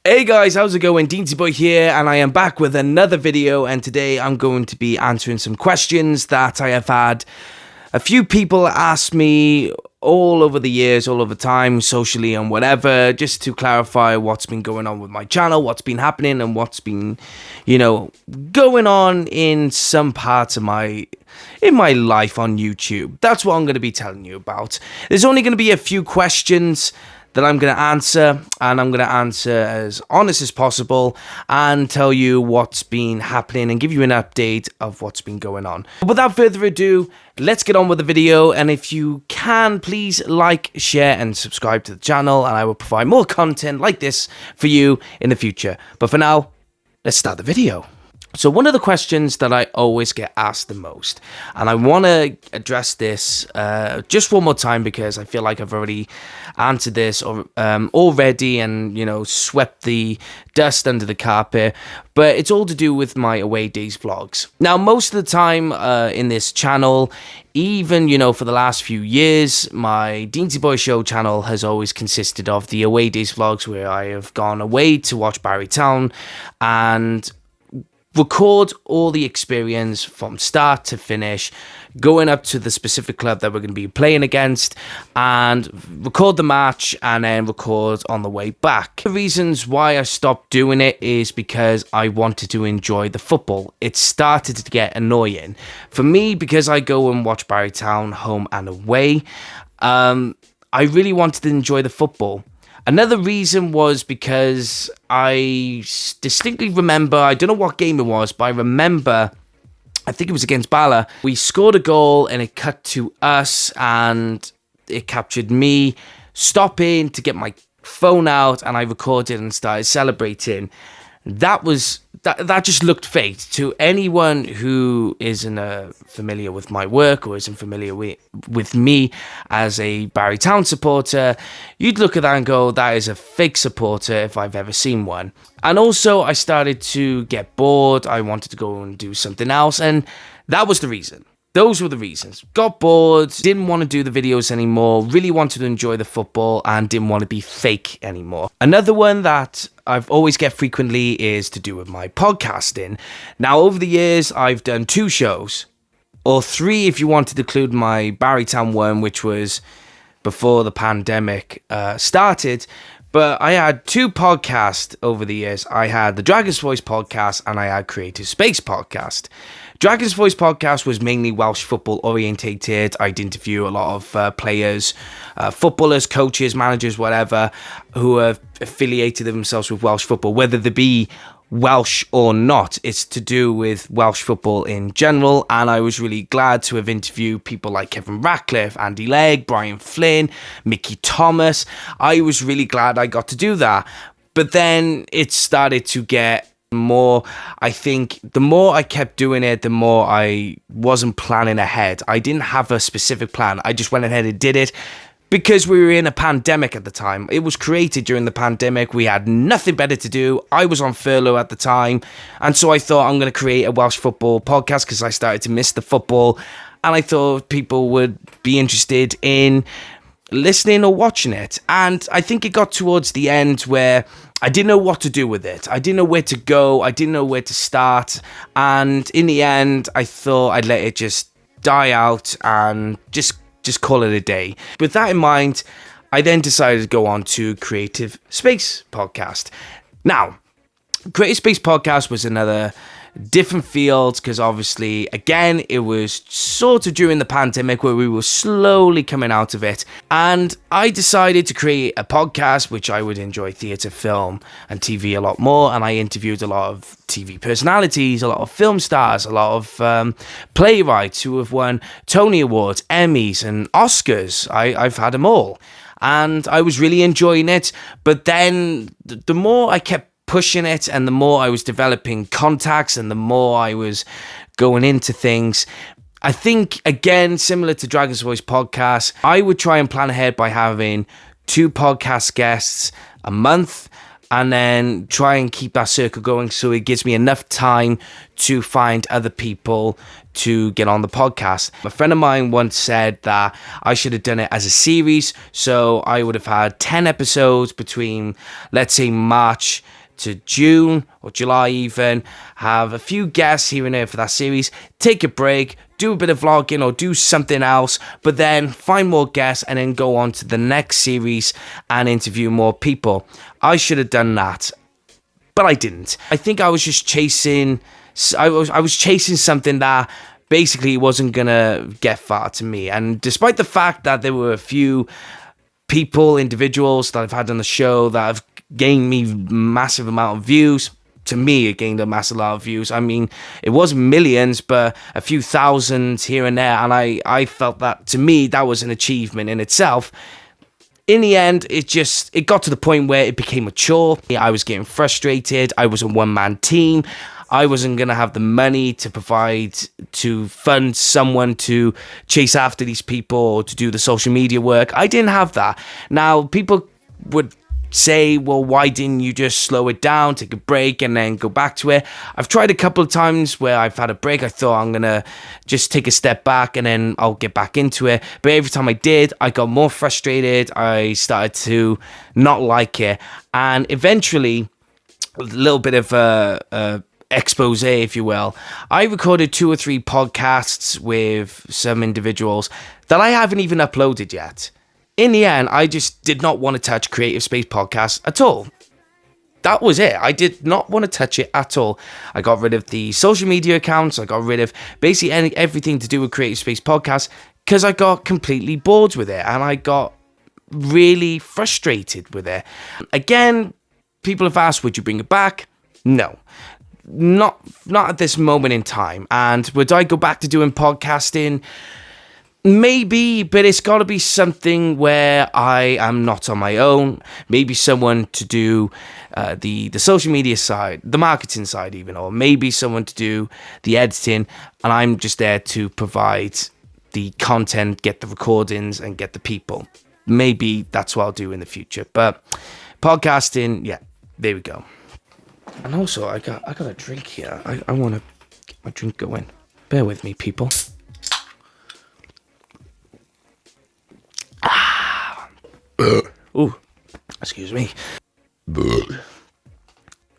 Hey guys, how's it going? Deansy Boy here, and I am back with another video, and today I'm going to be answering some questions that I have had a few people ask me all over the years, all over time, socially and whatever, just to clarify what's been going on with my channel, what's been happening, and what's been, going on in some parts of my life on YouTube. That's what I'm going to be telling you about. There's only going to be a few questions that I'm going to answer, and I'm going to answer as honest as possible and tell you what's been happening and give you an update of what's been going on. But without further ado, let's get on with the video, and if you can, please like, share and subscribe to the channel, and I will provide more content like this for you in the future. But for now, let's start the video. So one of the questions that I always get asked the most, and I want to address this just one more time because I feel like I've already answered this already and, swept the dust under the carpet, but it's all to do with my away days vlogs. Now, most of the time in this channel, even, for the last few years, my Deansy Boy Show channel has always consisted of the away days vlogs where I have gone away to watch Barry Town and record all the experience from start to finish, going up to the specific club that we're going to be playing against, and record the match and then record on the way back. The reasons why I stopped doing it is because I wanted to enjoy the football. It started to get annoying for me because I go and watch Barry Town home and away. I really wanted to enjoy the football. Another reason was because I distinctly remember, I don't know what game it was, but I remember, I think it was against Bala. We scored a goal and it cut to us and it captured me stopping to get my phone out, and I recorded and started celebrating. That just looked fate. To anyone who isn't familiar with my work or isn't familiar with me as a Barry Town supporter, you'd look at that and go, that is a fake supporter if I've ever seen one. And also, I started to get bored. I wanted to go and do something else, and that was the reason. Those were the reasons. Got bored, didn't want to do the videos anymore, really wanted to enjoy the football, and didn't want to be fake anymore. Another one that I've always get frequently is to do with my podcasting. Now, over the years, I've done 2 shows, or 3 if you wanted to include my Barry Town one, which was before the pandemic started. But I had 2 podcasts over the years. I had the Dragon's Voice podcast and I had Creative Space podcast. Dragon's Voice podcast was mainly Welsh football orientated. I'd interview a lot of players, footballers, coaches, managers, whatever, who have affiliated themselves with Welsh football, whether they be Welsh or not. It's to do with Welsh football in general, and I was really glad to have interviewed people like Kevin Ratcliffe, Andy Legg, Brian Flynn, Mickey Thomas. I was really glad I got to do that. But then it started to get more, I think the more I kept doing it, the more I wasn't planning ahead. I didn't have a specific plan. I just went ahead and did it because we were in a pandemic at the time. It was created during the pandemic. We had nothing better to do. I was on furlough at the time, and so I thought I'm going to create a Welsh football podcast because I started to miss the football, and I thought people would be interested in listening or watching it. And I think it got towards the end where I didn't know what to do with it. I didn't know where to go. I didn't know where to start. And in the end, I thought I'd let it just die out and just call it a day. With that in mind, I then decided to go on to Creative Space podcast. Now, Creative Space podcast was another different field because obviously, again, it was sort of during the pandemic where we were slowly coming out of it, and I decided to create a podcast which I would enjoy theatre, film and TV a lot more, and I interviewed a lot of TV personalities, a lot of film stars, a lot of playwrights who have won Tony Awards, Emmys and Oscars. I've had them all, and I was really enjoying it. But then the more I kept pushing it and the more I was developing contacts and the more I was going into things, I think, again, similar to Dragon's Voice podcast, I would try and plan ahead by having 2 podcast guests a month, and then try and keep that circle going so it gives me enough time to find other people to get on the podcast. A friend of mine once said that I should have done it as a series, so I would have had 10 episodes between, let's say, March to June or July even, have a few guests here and there for that series, take a break, do a bit of vlogging or do something else, but then find more guests and then go on to the next series and interview more people. I should have done that, but I didn't. I think I was just chasing, I was chasing something that basically wasn't gonna get far to me. And despite the fact that there were a few individuals that I've had on the show that have gained me massive amount of views, to me it gained a massive amount of views. I mean, it wasn't millions, but a few thousands here and there, and I felt that, to me, that was an achievement in itself. In the end, it got to the point where it became a chore. I was getting frustrated. I was a one-man team. I wasn't going to have the money to fund someone to chase after these people or to do the social media work. I didn't have that. Now, people would say, well, why didn't you just slow it down, take a break, and then go back to it? I've tried a couple of times where I've had a break. I thought I'm going to just take a step back and then I'll get back into it. But every time I did, I got more frustrated. I started to not like it. And eventually, a little bit of a expose, if you will, I recorded 2 or 3 podcasts with some individuals that I haven't even uploaded yet. In the end, I just did not want to touch Creative Space Podcast at all. That was it. I did not want to touch it at all. I got rid of the social media accounts. I got rid of basically everything to do with Creative Space Podcast because I got completely bored with it and I got really frustrated with it. Again, people have asked, would you bring it back? No. Not at this moment in time. And would I go back to doing podcasting? Maybe, but it's got to be something where I am not on my own. Maybe someone to do the social media side, the marketing side even, or maybe someone to do the editing, and I'm just there to provide the content, get the recordings, and get the people. Maybe that's what I'll do in the future. But podcasting, yeah, there we go. And also, I got a drink here. I want to get my drink going. Bear with me, people. Ooh, excuse me.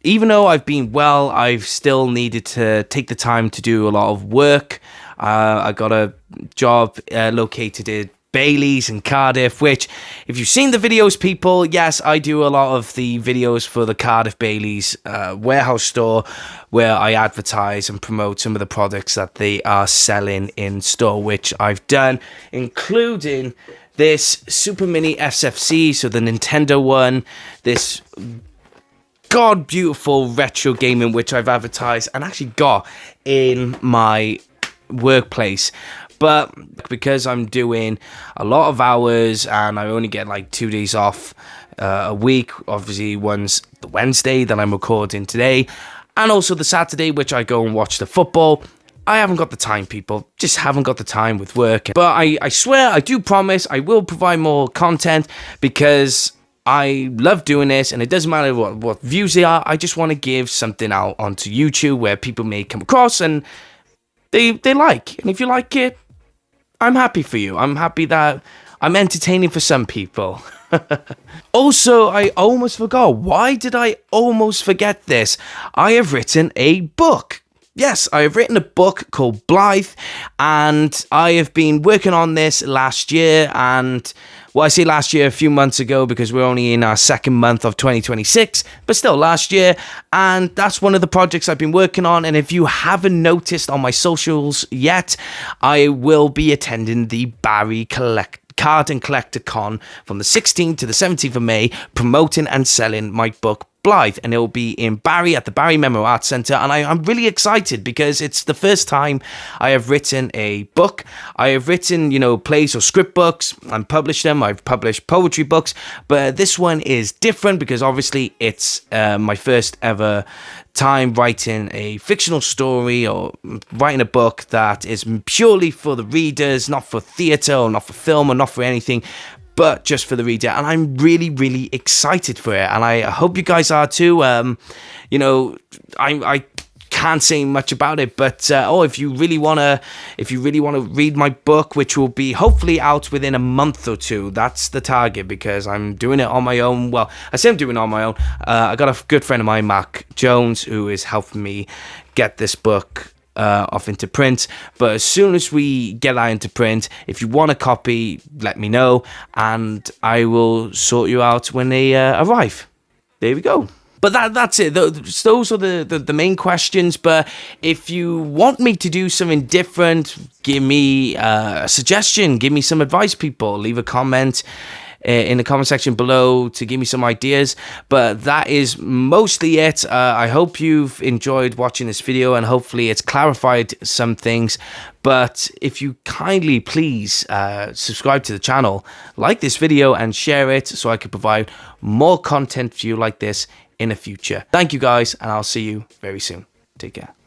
Even though I've been well, I've still needed to take the time to do a lot of work. I got a job located in Bailey's in Cardiff, which, if you've seen the videos, people, yes, I do a lot of the videos for the Cardiff Bailey's warehouse store where I advertise and promote some of the products that they are selling in store, which I've done, including this Super Mini SFC, so the Nintendo one, this god beautiful retro gaming, which I've advertised and actually got in my workplace. But because I'm doing a lot of hours and I only get like 2 days off a week, obviously one's the Wednesday that I'm recording today, and also the Saturday, which I go and watch the football, I haven't got the time, people. Just haven't got the time with work. But I swear, I do promise, I will provide more content because I love doing this, and it doesn't matter what views they are. I just want to give something out onto YouTube where people may come across and they like. And if you like it, I'm happy for you. I'm happy that I'm entertaining for some people. Also, I almost forgot. Why did I almost forget this? I have written a book. Yes, I have written a book called Blythe, and I have been working on this last year, and well, I say last year, a few months ago, because we're only in our second month of 2026, but still last year, and that's one of the projects I've been working on. And if you haven't noticed on my socials yet, I will be attending the Barry Card and Collector Con from the 16th to the 17th of May, promoting and selling my book Blythe, and it will be in Barry at the Barry Memo Arts Centre, and I'm really excited because it's the first time I have written a book. I have written, plays or script books and published them. I've published poetry books, but this one is different because obviously it's my first ever time writing a fictional story or writing a book that is purely for the readers, not for theatre or not for film or not for anything, but just for the reader. And I'm really, really excited for it. And I hope you guys are too. You know, I can't say much about it, but if you really want to read my book, which will be hopefully out within a month or two, that's the target, because I'm doing it on my own. Well, I say I'm doing it on my own. I got a good friend of mine, Mark Jones, who is helping me get this book off into print. But as soon as we get that into print, if you want a copy, let me know, and I will sort you out when they arrive. There we go. But that's it. Those are the main questions. But if you want me to do something different, give me a suggestion. Give me some advice, people. Leave a comment in the comment section below to give me some ideas. But that is mostly it. I hope you've enjoyed watching this video, and hopefully it's clarified some things. But if you kindly please subscribe to the channel, like this video, and share it so I can provide more content for you like this in the future. Thank you guys, and I'll see you very soon. Take care.